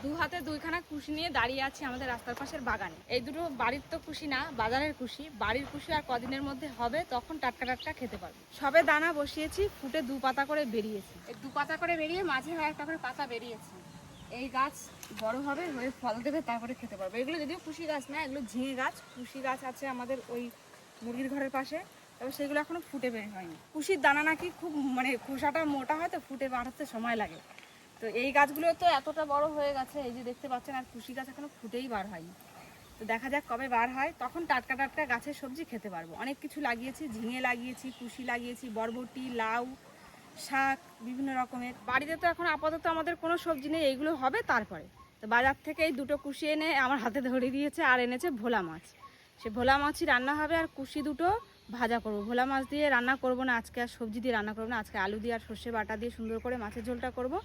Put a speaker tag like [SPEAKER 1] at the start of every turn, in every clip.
[SPEAKER 1] দু হাতে দুইখানা কুশি নিয়ে দাঁড়িয়ে আছি আমাদের রাস্তার পাশের বাগানে। এই দুটো বাড়ির তো কুশি না, বাজারের কুশি। বাড়ির কুশি আর কদিনের মধ্যে হবে, তখন টাটকা টাটকা খেতে পারবো। সবে দানা বসিয়েছি, ফুটে 2 পাতা করে বেরিয়েছে। এই 2 পাতা করে বেরিয়ে মাঝে হয় একটা করে পাতা বেরিয়েছে। এই গাছ বড় হবে, হয়ে ফল দেবে, তারপরে খেতে পারবো। এগুলো যদিও কুশি গাছ না, এগুলো ঝিঙে গাছ। কুশি গাছ আছে আমাদের ওই মুরগির ঘরের পাশে, তবে সেগুলো এখনো ফুটে বের হয়নি। কুশির দানা নাকি খুব খোসাটা মোটা হয়, তো ফুটে বার হতে সময় লাগে। তো এই গাছগুলো তো এতটা বড় হয়ে গেছে, এই যে দেখতে পাচ্ছেন, আর কুশি গাছ এখনো ফুটেই বার হয়নি। তো দেখা যাক কবে বার হয়, তখন টাটকা টাটকা গাছের সবজি খেতে পারবো। অনেক কিছু লাগিয়েছি, ঝিঙে লাগিয়েছি, কুশি লাগিয়েছি, বরবটি, লাউ, শাক, বিভিন্ন রকমের। বাড়িতে তো এখন আপাতত আমাদের কোনো সবজি নেই, এইগুলো হবে তারপরে। তো বাজার থেকে এই 2টো কুশি এনে আমার হাতে ধরে দিয়েছে, আর এনেছে ভোলা মাছ। সে ভোলা মাছই রান্না হবে, আর কুশি দুটো ভাজা করবো। ভোলা মাছ দিয়ে রান্না করবো না আজকে, আর সবজি দিয়ে রান্না করবো না আজকে। আলু দিয়ে আর সর্ষে বাটা দিয়ে সুন্দর করে মাছের ঝোলটা করবো,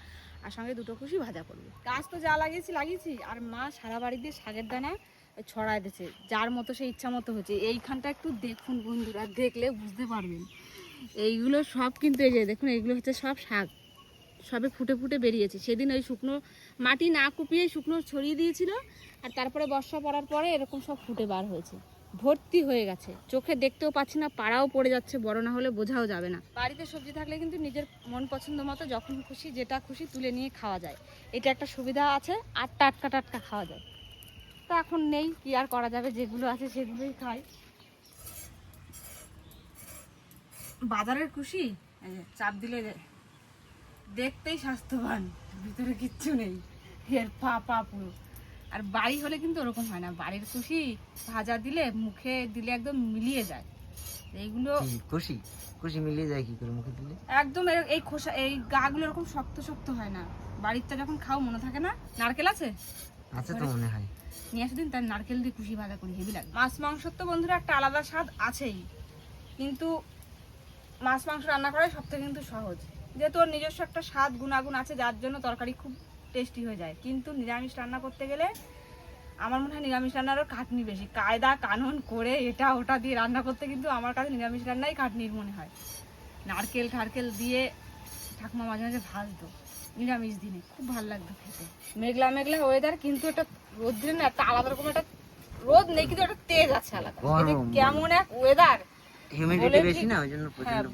[SPEAKER 1] আর সঙ্গে 2টো কুশি ভাজা করবো। গাছ তো যা লাগিয়েছি, আর মা সারা বাড়ি দিয়ে শাকের দানা ছড়ায় দিয়েছে, যার মতো সে ইচ্ছা মতো হচ্ছে। এইখানটা একটু দেখুন বন্ধুরা, দেখলে বুঝতে পারবেন। এইগুলো সব কিন্তু এই যে দেখুন, এইগুলো হচ্ছে সব শাক, সবে ফুটে ফুটে বেরিয়েছে। সেদিন ওই শুকনো মাটি না কুপিয়ে শুকনো ছড়িয়ে দিয়েছিল, আর তারপরে বর্ষা পড়ার পরে এরকম সব ফুটে বার হয়েছে, ভর্তি হয়ে গেছে। চোখে দেখতেও পাচ্ছি না, পাড়াও পড়ে যাচ্ছে, বড় না হলে বোঝাও যাবে না। বাড়িতে সবজি থাকলে কিন্তু নিজের মন পছন্দ মতো যখন খুশি যেটা খুশি তুলে নিয়ে খাওয়া যায়, এটা একটা সুবিধা আছে। আর টাটকা টাটকা খাওয়া যায়। তা এখন নেই, কি আর করা যাবে, যেগুলো আছে সেগুলোই খাই। বাজারের খুশি চাপ দিলে দেখতেই স্বাস্থ্যবান, ভিতরে কিচ্ছু নেই, এর পা পুরো। আর বাড়ি হলে কিন্তু ওরকম হয় না, বাড়ির খুশি ভাজা দিলে মুখে দিলে একদম মিলিয়ে যায়। এইগুলো
[SPEAKER 2] খুশি খুশি মিলিয়ে যায় কি করে মুখে দিলে?
[SPEAKER 1] একদম এই খোসা, এই গাগুলো এরকম শক্ত শক্ত হয় না। বাড়িরটা যখন খাও মনে থাকে না। নারকেল আছে
[SPEAKER 2] তো মনে হয়,
[SPEAKER 1] নিয়ে আসে দিন, তার নারকেল দিয়ে খুশি ভাজা করি, হেভি লাগে। মাছ মাংসর তো বন্ধুরা একটা আলাদা স্বাদ আছেই, কিন্তু মাছ মাংস রান্না করাই সব থেকে কিন্তু সহজ, যেহেতু ওর নিজস্ব একটা স্বাদ গুণাগুণ আছে, যার জন্য তরকারি খুব টেস্টি হয়ে যায়। কিন্তু নিরামিষ রান্না করতে গেলে আমার মনে হয় নিরামিষ রান্নারও খাটনি বেশি, কায়দা কানুন করে এটা ওটা দিয়ে রান্না করতে, কিন্তু আমার কাছে নিরামিষ রান্নাই খাটনির মনে হয়। নারকেল ঠারকেল দিয়ে ঠাকুমা মাঝে মাঝে ভাজতো নিরামিষ দিনে, খুব ভালো লাগতো খেতে। মেঘলা মেঘলা ওয়েদার, কিন্তু এটা রোদ দিলে না একটা আলাদা রকম, একটা রোদ নেই কিন্তু একটা তেজ আছে আলাদা। কেমন এক ওয়েদার,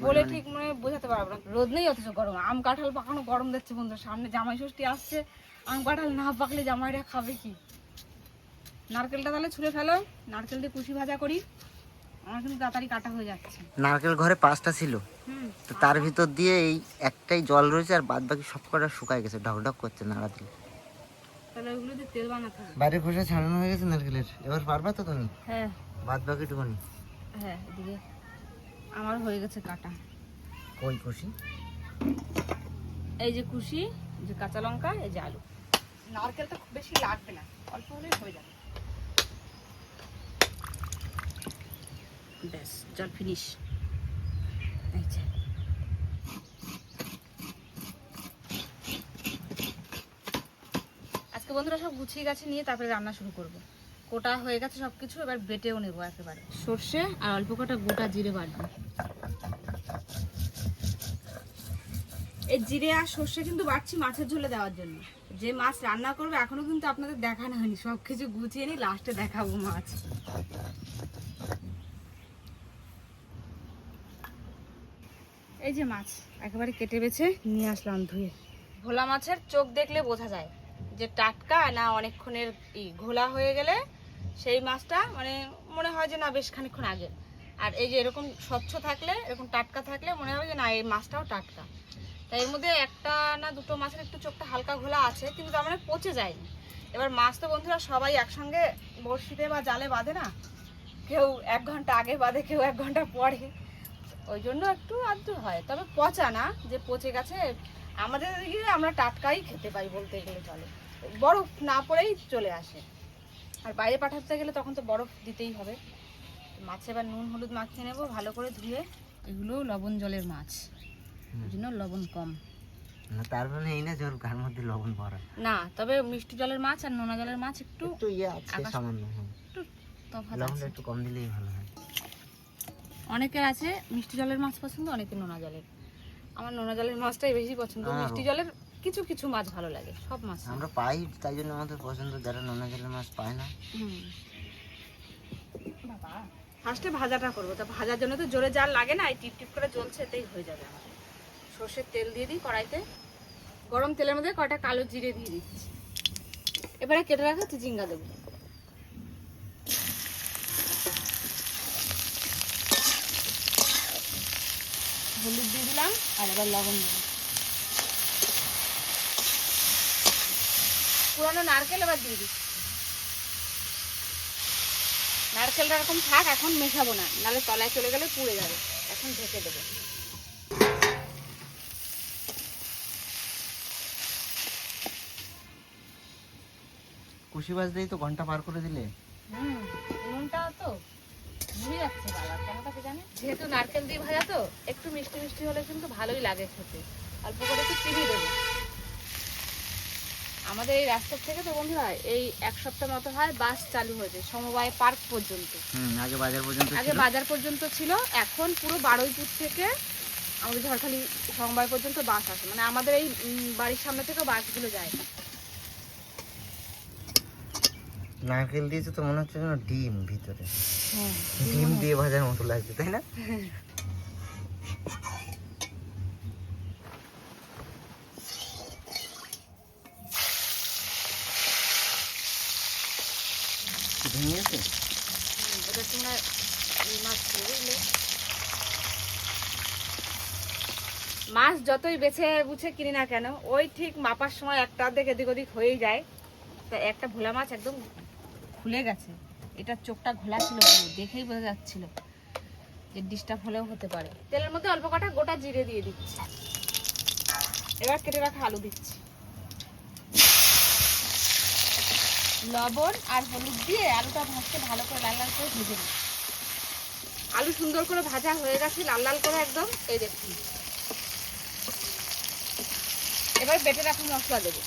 [SPEAKER 1] বলে ঠিক বোঝাতে পারবো না। রোদ নেই অথচ গরম। আম কাঁঠাল পাকানো গরম দিচ্ছে বন্ধু, সামনে জামাই ষষ্ঠী আসছে, আম কাঁঠাল না পাকলে জামাইরা খাবে কি? নারকেলটা তাহলে ছুঁড়ে ফেলো, নারকেল দিয়ে কুশি ভাজা করি, আমার কিন্তু তাড়াতাড়ি কাটা হয়ে যাচ্ছে।
[SPEAKER 2] নারকেল ঘরে 5টা ছিল, তো তার ভিতর দিয়ে এই একটাই জল রয়েছে, আর বাদ বাকি সব কটা শুকায় গেছে, ঢকঢক করছে নাড়া দিলে।
[SPEAKER 1] তাহলে ওইগুলো দিয়ে তেল বানাতে হবে।
[SPEAKER 2] বাইরে খোসা ছাড়ানো হয়ে গেছে নারকেলের, এবার পারবা তো তুমি?
[SPEAKER 1] হ্যাঁ,
[SPEAKER 2] বাদ বাকি টুকুনি।
[SPEAKER 1] হ্যাঁ, এদিকে আমার হয়ে গেছে কাটা।
[SPEAKER 2] ওই খুশি,
[SPEAKER 1] এই যে কুশি, যে কাঁচা লঙ্কা, এই যে আলু। নারকেলটা খুব বেশি লাগবে না, অল্প হলেই হয়ে যাবে। ব্যাস, জল ফিনিশ। এই যে আজকে বন্ধুরা সব গুছিয়ে গাছে নিয়ে তারপরে রান্না শুরু করব। কোটা হয়ে গেছে সবকিছু, এবার বেটেও নেবো একেবারে। সর্ষে আর অল্প কটা গোটা জিরে বাটবো। এই জিরে আর সর্ষে কিন্তু বাটছি মাছের ঝোলে দেওয়ার জন্য। যে মাছ রান্না করবে এখনো কিন্তু আপনাদের দেখানো হয়নি, সবকিছু গুছিয়ে নিই, লাস্টে দেখাবো মাছ। এই যে মাছ একেবারে কেটে বেছে নিয়ে আসলাম ধুয়ে। ভোলা মাছের চোখ দেখলে বোঝা যায় যে টাটকা না অনেকক্ষণের ঘোলা হয়ে গেলে সেই মাছটা মনে হয় যে না বেশ খানিকক্ষণ আগে। আর এই যে এরকম স্বচ্ছ থাকলে, এরকম টাটকা থাকলে মনে হবে যে না এই মাছটাও টাটকা। তাই এর মধ্যে একটা না দুটো মাছের একটু চোখটা হালকা ঘোলা আছে, কিন্তু তার মানে পচে যায়নি। এবার মাছ তো বন্ধুরা সবাই একসঙ্গে বড়শিতে বা জালে বাঁধে না, কেউ 1 ঘন্টা আগে বাঁধে, কেউ 1 ঘন্টা পরে, ওই জন্য একটু আধটু হয়। তবে পচা না যে পচে গেছে, আমাদের দিকে আমরা টাটকাই খেতে পাই বলতে গেলে চলে, বরফ না পড়েই চলে আসে। আর বাইরে পাঠাতে গেলে তখন তো বরফ দিতেই হবে। মাছে এবার নুন হলুদ মাখিয়ে নেবো ভালো করে ধুয়ে। এগুলো লবণ জলের মাছ, ওই জন্য লবণ কম।
[SPEAKER 2] তার মানে এই না জল গার মধ্যে লবণ ভরা
[SPEAKER 1] না, তবে মিষ্টি জলের মাছ আর নোনা জলের মাছ একটু
[SPEAKER 2] সামান্য,
[SPEAKER 1] একটু তফাৎ
[SPEAKER 2] লবণটা
[SPEAKER 1] আছে।
[SPEAKER 2] একটু কম দিলেই ভালো হয়।
[SPEAKER 1] অনেকের আছে মিষ্টি জলের মাছ পছন্দ, অনেকের নোনা জলের। আমার নোনা জলের মাছটাই বেশি পছন্দ, মিষ্টি জলের কিছু কিছু মাছ ভালো লাগে, সব মাছ না।
[SPEAKER 2] আমরা পাই তাই জন্য আমাদের পছন্দ, যারা নোনা জলের মাছ পায় না।
[SPEAKER 1] বাবা ফার্স্টে ভাজাটা করবো, তা ভাজার জন্য তো জোরে জাল লাগে না, এই টিপ টিপ করে জ্বলছে, এতেই হয়ে যাবে আমার। সর্ষের তেল দিয়ে দিই কড়াইতে, গরম তেলের মধ্যে কয়টা কালো জিরে দিয়ে দিচ্ছি। এবারে কেটে রাখা চিচিঙ্গা দেবো, হলুদ দিয়ে দিলাম, আর এবার লবণ দিলাম। পুরানো নারকেল এবার দিয়ে দিচ্ছি। নারকেলটা এরকম থাক, এখন মেশাবো না, নাহলে তলায় চলে গেলে পুড়ে যাবে। এখন ঢেকে দেবো।
[SPEAKER 2] কুশি বাজতেই তো ঘন্টা পার করে দিলে।
[SPEAKER 1] নুনটা তো ভুলে যাচ্ছে বাবা, কেন তাকে জানে। যেহেতু নারকেল দিয়ে ভাজা তো একটু মিষ্টি মিষ্টি হলে কিন্তু ভালোই লাগে খেতে। অল্প করে একটু চিনি দেবো। আমাদের এই রাস্তার থেকে তো বন্ধুরা এই এক সপ্তাহ মতো হয় বাস চালু হয়েছে সমবায় পার্ক পর্যন্ত।
[SPEAKER 2] আগে বাজার পর্যন্ত
[SPEAKER 1] আগে বাজার পর্যন্ত ছিল, এখন পুরো বারুইপুর থেকে আমাদের ঝড়খালি সমবায় পর্যন্ত বাস আসে, মানে আমাদের এই বাড়ির সামনে থেকে বাসগুলো যায়।
[SPEAKER 2] নারকেল দিয়েছে তো মনে হচ্ছে যেন ডিম ভিতরে, ডিম দিয়ে ভাজার মতো লাগছে, তাই না? ভেঙে গেছে।
[SPEAKER 1] এটা তোমরা এই মাছ ছিল বুঝলে, মাছ যতই বেছে বুঝে কিনি না কেন, ওই ঠিক মাপার সময় একটা অর্ধেক এদিক ওদিক হয়েই যায়। তা একটা ভোলা মাছ একদম খুলে গেছে, এটার চোখটা ঘোলা ছিল, দেখেই বোঝা যাচ্ছিল যে ডিস্টার্ব হলেও হতে পারে। তেলের মধ্যে অল্প কটা গোটা জিরে দিয়ে দিচ্ছি, এবার কেটে রাখা আলু দিচ্ছি, লবণ আর হলুদ দিয়ে আলুটা ভাজতে ভালো করে লাল লাল করে ভেজে দিই। আলু সুন্দর করে ভাজা হয়ে গেছে, লাল লাল করে একদম, এই দেখুন। এবার বেটে রাখা মশলা দেবো,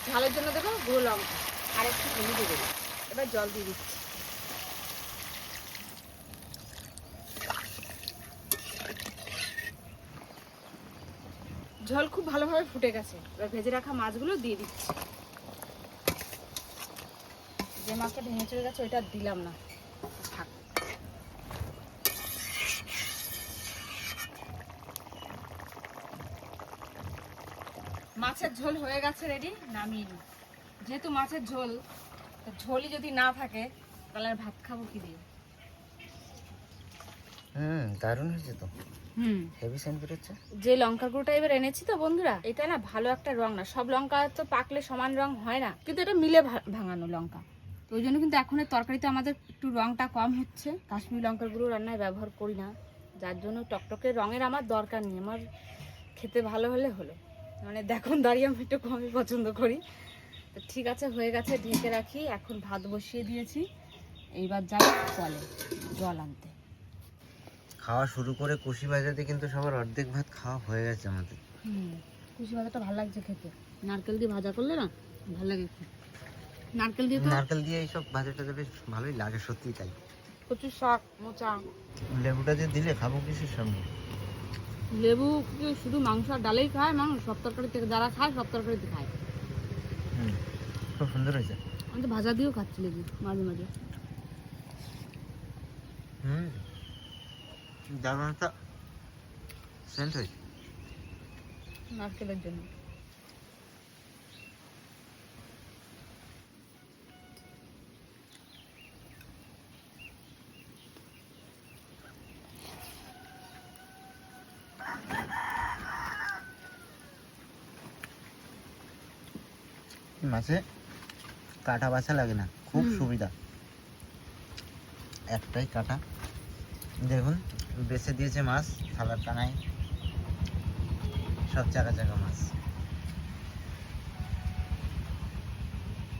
[SPEAKER 1] ঝালের জন্য দেবো গুঁড়ো লঙ্কা আর একটু হলুদ দেবো। এবার জল দিয়ে দিচ্ছি। ঝোল খুব ভালোভাবে ফুটে গেছে, এবার ভেজে রাখা মাছগুলো দিয়ে দিচ্ছি। যে মাছটা ভেঙে চলে গেছে ওইটা দিলাম না, থাক। মাছের ঝোল হয়ে গেছে রেডি, নামিয়ে নিই। যেহেতু মাছের ঝোল, ঝোলই যদি না থাকে তাহলে আর ভাত খাবো কি দিয়ে।
[SPEAKER 2] দারুণ হয়েছে তো, হেভি সেন্ট বেরোচ্ছে।
[SPEAKER 1] যে লঙ্কার গুঁড়োটা এবার এনেছি তো বন্ধুরা, এটা না ভালো একটা রং না, সব লঙ্কা তো পাকলে সমান রং হয় না, কিন্তু এটা মিলে ভাঙানো লঙ্কা, তো ওই জন্য কিন্তু এখন তরকারিতে আমাদের একটু রংটা কম হচ্ছে। কাশ্মীরি লঙ্কার গুঁড়ো রান্নায় ব্যবহার করি না, যার জন্য টকটকে রঙের আমার দরকার নেই, আমার খেতে ভালো হলে হলো। মানে দেখুন দাঁড়িয়ে আমি একটু কমই পছন্দ করি। তো ঠিক আছে, হয়ে গেছে, ঢেকে রাখি। এখন ভাত বসিয়ে দিয়েছি, এইবার যাবো কলে জল আনতে।
[SPEAKER 2] খাওয়া শুরু করে কুশি বাজাতে কিন্তু সবার অর্ধেক ভাত খাওয়া হয়ে গেছে আমাদের।
[SPEAKER 1] কুশি ভাজাটা ভালো লাগছে খেতে, নারকেল দিয়ে ভাজা করলে না ভালো লাগে খেতে। নারকেল দিয়ে তো
[SPEAKER 2] নারকেল দিয়ে এইসব ভাজাটা বেশ ভালোই লাগে, সত্যি তাই।
[SPEAKER 1] কচু শাক মোচা,
[SPEAKER 2] লেবুটা যে দিলে খাবো কিসের সঙ্গে?
[SPEAKER 1] লেবু কি শুধু মাংস আর ডালেই খায়? মাংস সব তরকারি থেকে যারা খায় সব তরকারিতে খায়।
[SPEAKER 2] খুব সুন্দর হয়েছে।
[SPEAKER 1] আমি তো ভাজা দিয়েও খাচ্ছি লেবু মাঝে মাঝে।
[SPEAKER 2] দারুণ একটা সেন্ট হয়েছে
[SPEAKER 1] নারকেলের জন্য।
[SPEAKER 2] মাছে কাটা বাছা লাগে না, খুব সুবিধা। একটাই কাটা, দেখুন বেছে দিয়েছে মাছ থালার টানায়, সব চাকা চাকা মাছ।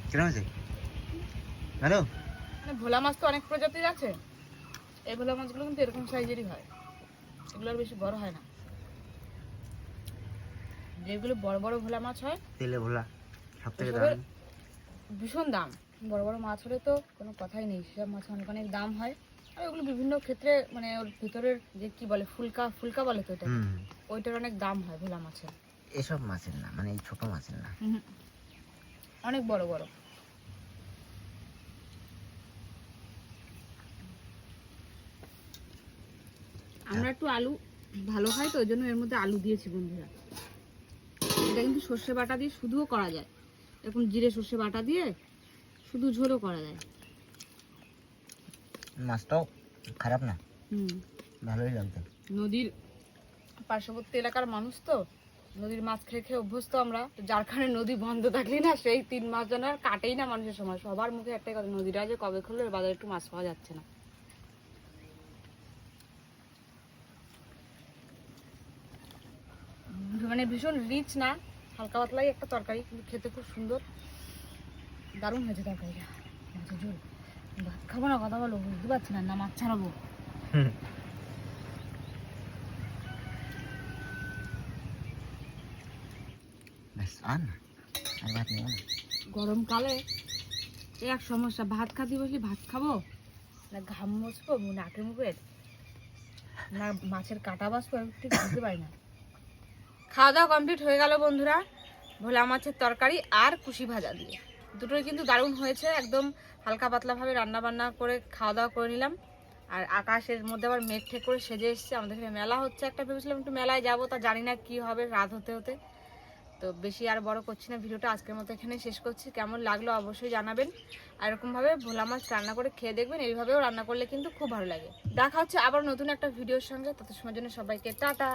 [SPEAKER 2] কিরম হয়েছে? হ্যালো,
[SPEAKER 1] ভোলা মাছ তো অনেক প্রজাতির আছে, এই ভোলা মাছগুলো কিন্তু এরকম সাইজেরই হয়, এগুলো আর বেশি বড় হয় না। যেগুলো বড় বড় ভোলা মাছ হয়
[SPEAKER 2] তেলে ভোলা সব থেকে
[SPEAKER 1] ওসবের
[SPEAKER 2] দাম,
[SPEAKER 1] ভীষণ দাম। বড় বড় মাছ হলে তো কোনো কথাই নেই, সেসব মাছ অনেক অনেক দাম হয়। আর ওগুলো বিভিন্ন ক্ষেত্রে মানে ওর ভিতরের যে কি বলে ফুলকা ফুলকা বলে তো এটা,
[SPEAKER 2] হুম,
[SPEAKER 1] ওইটার অনেক দাম হয় ভোলা মাছের।
[SPEAKER 2] এসব মাছের না, মানে এই ছোট মাছের না।
[SPEAKER 1] অনেক বড় বড়। আমরা একটু আলু ভালো খাই তো ওই জন্য এর মধ্যে আলু দিয়েছি বন্ধুরা। এটা কিন্তু সর্ষে বাটা দিয়ে শুধুও করা যায়, এরকম জিরে সর্ষে বাটা দিয়ে শুধু ঝোলও করা যায়।
[SPEAKER 2] মাছটাও খারাপ না,
[SPEAKER 1] হুম,
[SPEAKER 2] ভালোই লাগবে।
[SPEAKER 1] নদীর পার্শ্ববর্তী এলাকার মানুষ তো, নদীর মাছ খেয়ে খেয়ে অভ্যস্ত আমরা, যার কারণে নদী বন্ধ থাকলে না সেই 3 মাস যেন আর কাটেই না মানুষের সময়। সবার মুখে একটাই কথা, নদীটা যে কবে খুললো বাজারে একটু মাছ পাওয়া যাচ্ছে না। মানে ভীষণ রিচ না, হালকা পাতলাই একটা তরকারি, কিন্তু খেতে খুব সুন্দর, দারুণ হয়েছে তরকারিটা। মাছের ঝোল ভাত খাবো না, কথা বলো, বুঝতে পারছি না, না মাছ ছাড়াবো।
[SPEAKER 2] ব্যাস, আর না, আর ভাত নেবো না।
[SPEAKER 1] গরমকালে এই এক সমস্যা, ভাত খাতে বসে ভাত খাবো না ঘাম মুছবো নাকের মুখের, না মাছের কাটা বাসবো, ঠিক বুঝতে পারি না। খাওয়া দাওয়া কমপ্লিট হয়ে গেল বন্ধুরা, ভোলা মাছের তরকারি আর কুশি ভাজা দিয়ে। দুটোই কিন্তু দারুণ হয়েছে, একদম হালকা পাতলাভাবে রান্না বান্না করে খাওয়া দাওয়া করে নিলাম। আর আকাশের মধ্যে আবার মেঘ ঠেক করে সেজে এসছে, আমাদের এখানে মেলা হচ্ছে একটা, ভেবেছিলাম একটু মেলায় যাবো, তা জানি না কি হবে রাত হতে হতে। তো বেশি আর বড় করছি না ভিডিওটা, আজকের মতো এখানে শেষ করছি। কেমন লাগলো অবশ্যই জানাবেন, আর এরকমভাবে ভোলা মাছ রান্না করে খেয়ে দেখবেন, এইভাবেও রান্না করলে কিন্তু খুব ভালো লাগে। দেখা হচ্ছে আবার নতুন একটা ভিডিওর সঙ্গে, তত সময়ের জন্য সবাইকে টাটা।